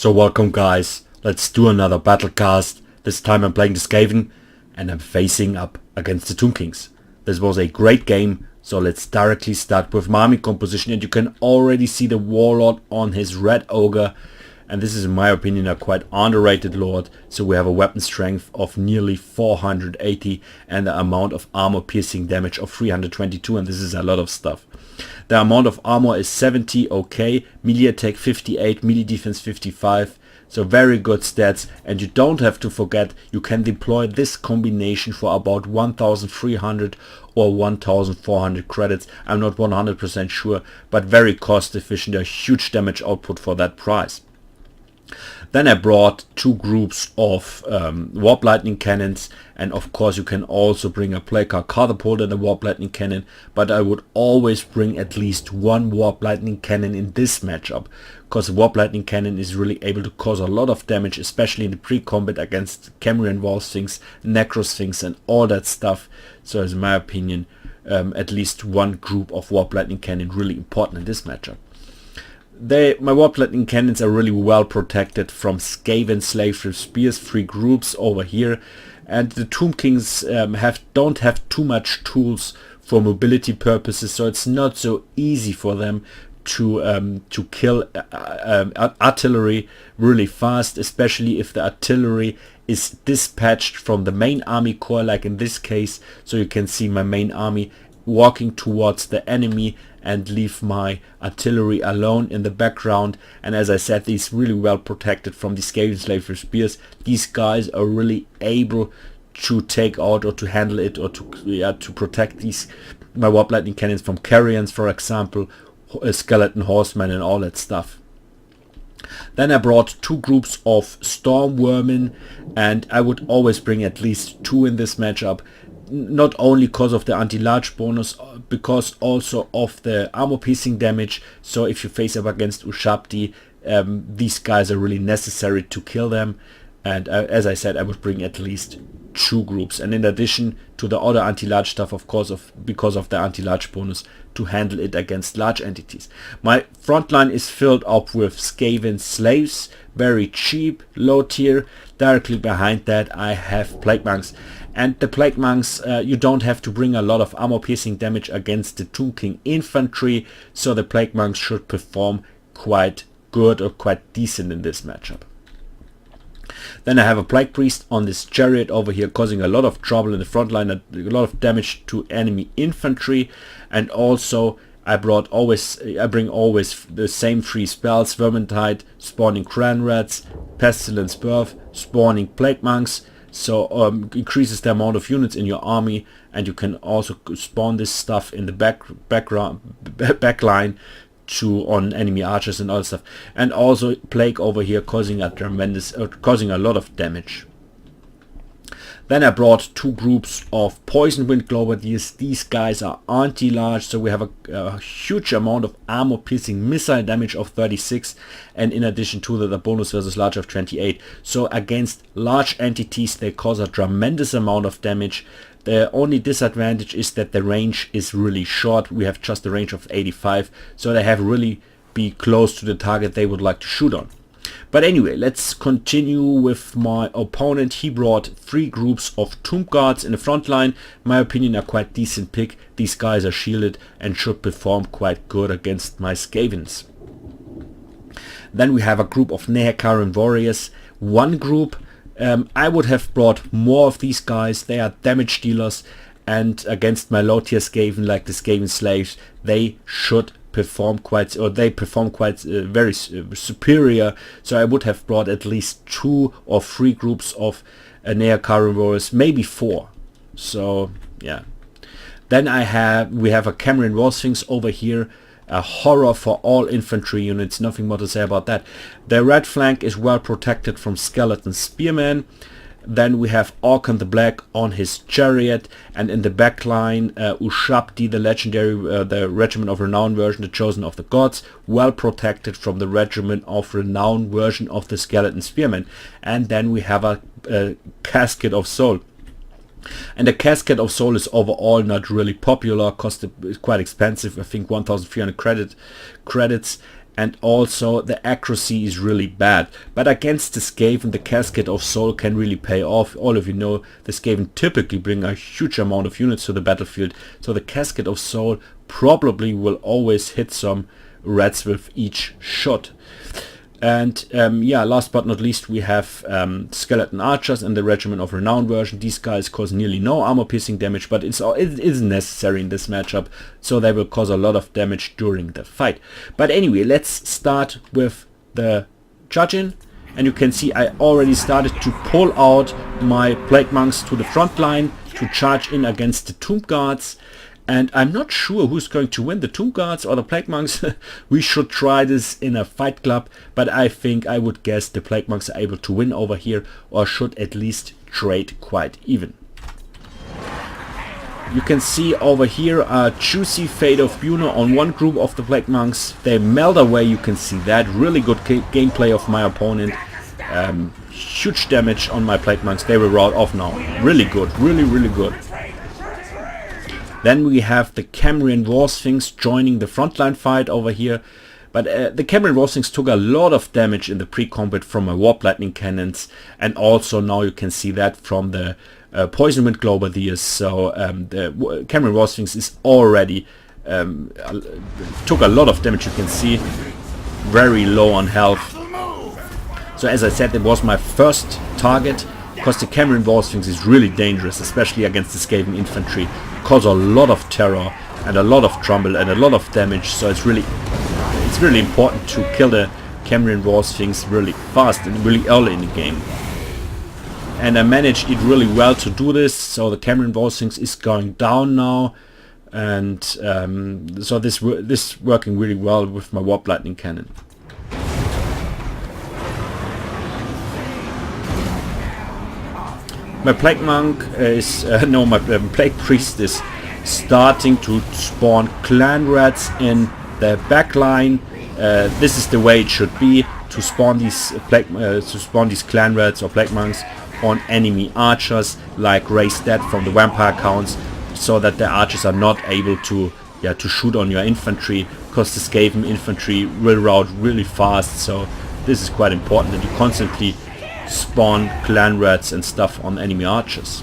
So welcome guys, let's do another battlecast. This time I'm playing the Skaven and I'm facing up against the Tomb Kings. This was a great game, so let's directly start with my army composition, and you can already see the Warlord on his Red Ogre, and this is in my opinion a quite underrated Lord. So we have a weapon strength of nearly 480 and the amount of armor piercing damage of 322, and this is a lot of stuff. The amount of armor is 70, okay, melee attack 58, melee defense 55, so very good stats. And you don't have to forget, you can deploy this combination for about 1300 or 1400 credits. I'm not 100% sure, but very cost efficient, a huge damage output for that price. Then I brought two groups of Warp Lightning Cannons, and of course you can also bring a Plague Catapult and a Warp Lightning Cannon, but I would always bring at least one Warp Lightning Cannon in this matchup, because the Warp Lightning Cannon is really able to cause a lot of damage, especially in the pre-combat against Cambrian Wall Sphinx, Necro Sphinx and all that stuff. So in my opinion, at least one group of Warp Lightning Cannon really important in this matchup. My Warp Lightning Cannons are really well protected from Skaven Slave Ship Spears, 3 groups over here, and the Tomb Kings don't have too much tools for mobility purposes, so it's not so easy for them to kill artillery really fast, especially if the artillery is dispatched from the main army core, like in this case. So you can see my main army walking towards the enemy and leave my artillery alone in the background. And as I said, these really well protected from the Skaven Slave Ship Spears. These guys are really able to take out or to handle it, or to protect these my Warp Lightning Cannons from Carrions, for example, Skeleton Horsemen and all that stuff. Then I brought two groups of Storm Vermin, and I would always bring at least 2 in this matchup. Not only because of the anti-large bonus, because also of the armor piercing damage. So if you face up against Ushabti, these guys are really necessary to kill them. And as I said, I would bring at least 2 groups. And in addition to the other anti-large stuff, of course, because of the anti-large bonus, to handle it against large entities. My front line is filled up with Skaven slaves, very cheap, low tier. Directly behind that I have Plague Monks. And the Plague Monks, you don't have to bring a lot of armor piercing damage against the Tomb King infantry, so the Plague Monks should perform quite good or quite decent in this matchup. Then I have a Plague Priest on this chariot over here, causing a lot of trouble in the front line, a lot of damage to enemy infantry. And also I bring always the same 3 spells: Vermintide, spawning Cran Rats, Pestilence Birth, spawning Plague Monks. So increases the amount of units in your army, and you can also spawn this stuff in the backline on enemy archers and all that stuff. And also Plague over here, causing a lot of damage. Then I brought 2 groups of Poison Wind Globadiers. These guys are anti-large, so we have a huge amount of armor piercing missile damage of 36, and in addition to that, the bonus versus large of 28. So against large entities they cause a tremendous amount of damage. The only disadvantage is that the range is really short. We have just a range of 85, so they have to really be close to the target they would like to shoot on. But anyway, let's continue with my opponent. He brought 3 groups of Tomb Guards in the front line. In my opinion, a quite decent pick. These guys are shielded and should perform quite good against my Skavens. Then we have a group of Nehekaran Warriors. One group, I would have brought more of these guys. They are damage dealers, and against my low tier Skaven, like the Skaven Slaves, they perform quite very superior. So I would have brought at least 2 or 3 groups of Nehekaran Warriors, maybe 4. So yeah. Then we have a Cambrian Wall Sphinx over here, a horror for all infantry units, nothing more to say about that. The red flank is well protected from Skeleton Spearmen. Then we have Orkan the Black on his chariot, and in the back line Ushabti, the legendary, the Regiment of Renown version, the Chosen of the Gods, well protected from the Regiment of Renown version of the Skeleton Spearmen. And then we have a Casket of Soul. And the Casket of Soul is overall not really popular, it's quite expensive, I think 1300 credits, and also the accuracy is really bad. But against the Skaven, the Cascade of Soul can really pay off. All of you know the Skaven typically bring a huge amount of units to the battlefield, so the Cascade of Soul probably will always hit some rats with each shot. And yeah, last but not least, we have Skeleton Archers and the Regiment of Renown version. These guys cause nearly no armor piercing damage, but it is necessary in this matchup, so they will cause a lot of damage during the fight. But anyway, let's start with the judging. And you can see I already started to pull out my Plague Monks to the front line to charge in against the Tomb Guards. And I'm not sure who's going to win, the Tomb Guards or the Plague Monks. We should try this in a fight club, but I think I would guess the Plague Monks are able to win over here, or should at least trade quite even. You can see over here a juicy Fate of Buna on one group of the Plague Monks. They melt away, you can see that. Really good gameplay of my opponent. Huge damage on my Plague Monks. They will rout off now. Really good, really good. Then we have the Cambrian War Sphinx joining the frontline fight over here. But the Cambrian War Sphinx took a lot of damage in the pre-combat from my Warp Lightning Cannons. And also now you can see that from the Poison Wind Globadiers. So the Cambrian War Sphinx is already took a lot of damage, you can see. Very low on health. So as I said, it was my first target. Because the Cambrian War Sphinx is really dangerous, especially against the Skaven infantry. Cause a lot of terror and a lot of trouble and a lot of damage, so it's really important to kill the Cambrian War Sphinx really fast and really early in the game. And I managed it really well to do this, so the Cambrian War Sphinx is going down now, and so this working really well with my Warp Lightning Cannon. My Plague Monk is, my Plague Priest is starting to spawn clan rats in the back line. This is the way it should be, to spawn these clan rats or Plague Monks on enemy archers, like Raise Dead from the vampire counts, so that the archers are not able to shoot on your infantry, because the Skaven infantry will rout really fast. So this is quite important that you constantly spawn clan rats and stuff on enemy archers.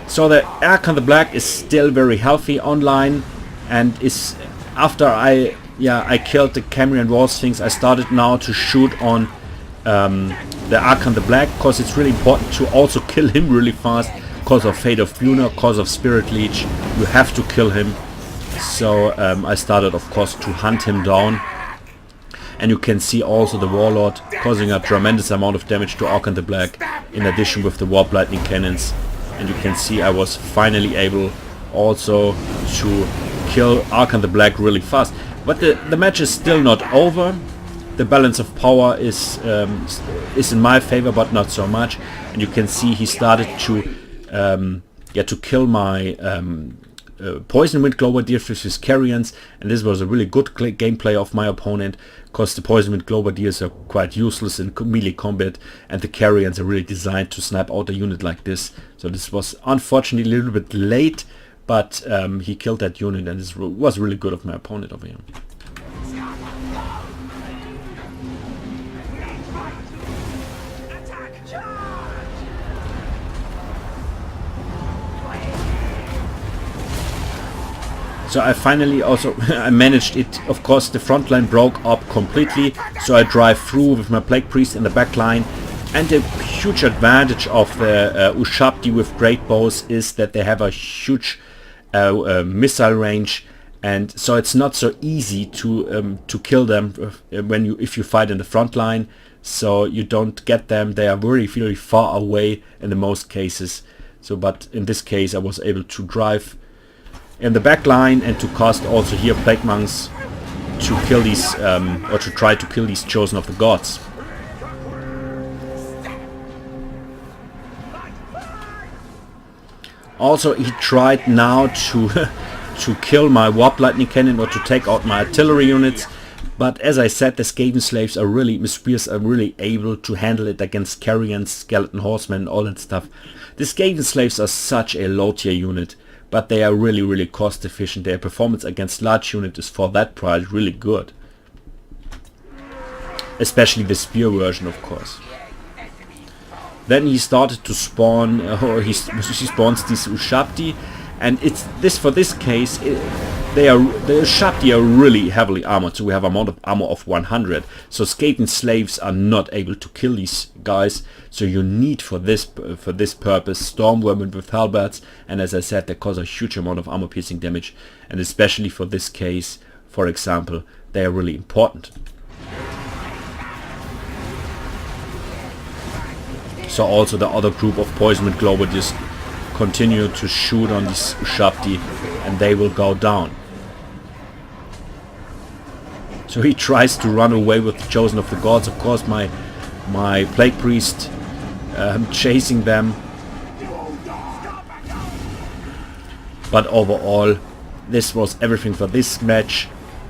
So the Archon the Black is still very healthy online, and is after I killed the Cambrian War Sphinx, I started now to shoot on the Archon the Black, because it's really important to also kill him really fast, because of Fate of Buna, because of Spirit Leech. You have to kill him. So I started, of course, to hunt him down. And you can see also the Warlord causing a tremendous amount of damage to Archon the Black, in addition with the Warp Lightning Cannons. And you can see I was finally able also to kill Archon the Black really fast. But the match is still not over. The balance of power is in my favor, but not so much. And you can see he started to kill my Poison Wind Globadier with his Carrions, and this was a really good gameplay of my opponent, because the Poison Wind Globadiers are quite useless in melee combat, and the Carrions are really designed to snipe out a unit like this. So this was unfortunately a little bit late, but he killed that unit, and this was really good of my opponent over here. So I finally also I managed it. Of course, the front line broke up completely, so I drive through with my Plague Priest in the back line. And the huge advantage of the Ushabti with great bows is that they have a huge missile range, and so it's not so easy to kill them if you fight in the front line. So you don't get them; they are very, very far away in the most cases. So, but in this case, I was able to drive in the back line and to cast also here Plague Monks to kill these or to try to kill these Chosen of the Gods. Also, he tried now to to kill my Warp Lightning Cannon or to take out my artillery units, but as I said, the Skaven slaves are really, spears are really able to handle it against Carrions, Skeleton Horsemen, all that stuff. The Skaven slaves are such a low tier unit, but they are really cost efficient. Their performance against large units is for that price really good. Especially the spear version, of course. Then he started to spawn, he spawns these Ushabti, and it's this for this case. The Ushabti are really heavily armored, so we have a amount of armor of 100. So Skaven slaves are not able to kill these guys. So you need for this purpose Stormvermin with halberds, and as I said, they cause a huge amount of armor piercing damage, and especially for this case, for example, they are really important. So also the other group of Poisoned Globe will just continue to shoot on these Ushabti, and they will go down. So he tries to run away with the Chosen of the Gods. Of course, my Plague Priest chasing them. But overall, this was everything for this match.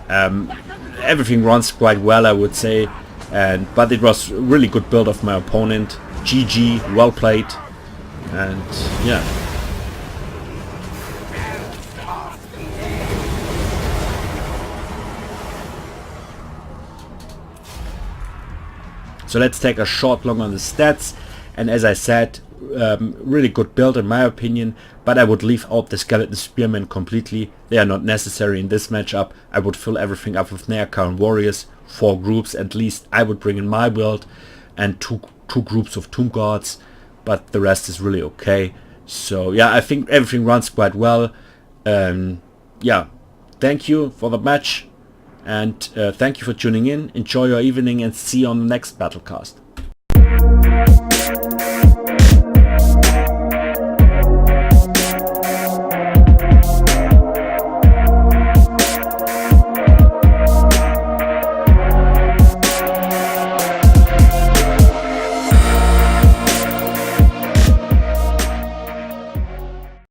Everything runs quite well, I would say, but it was a really good build of my opponent. GG, well played, and yeah. So let's take a short look on the stats, and as I said, really good build in my opinion, but I would leave out the Skeleton Spearmen completely. They are not necessary in this matchup. I would fill everything up with Nearkar Warriors, 4 groups at least I would bring in my build, and two groups of Tomb Guards, but the rest is really okay. So yeah, I think everything runs quite well. Yeah, thank you for the match, and thank you for tuning in. Enjoy your evening, and see you on the next Battlecast.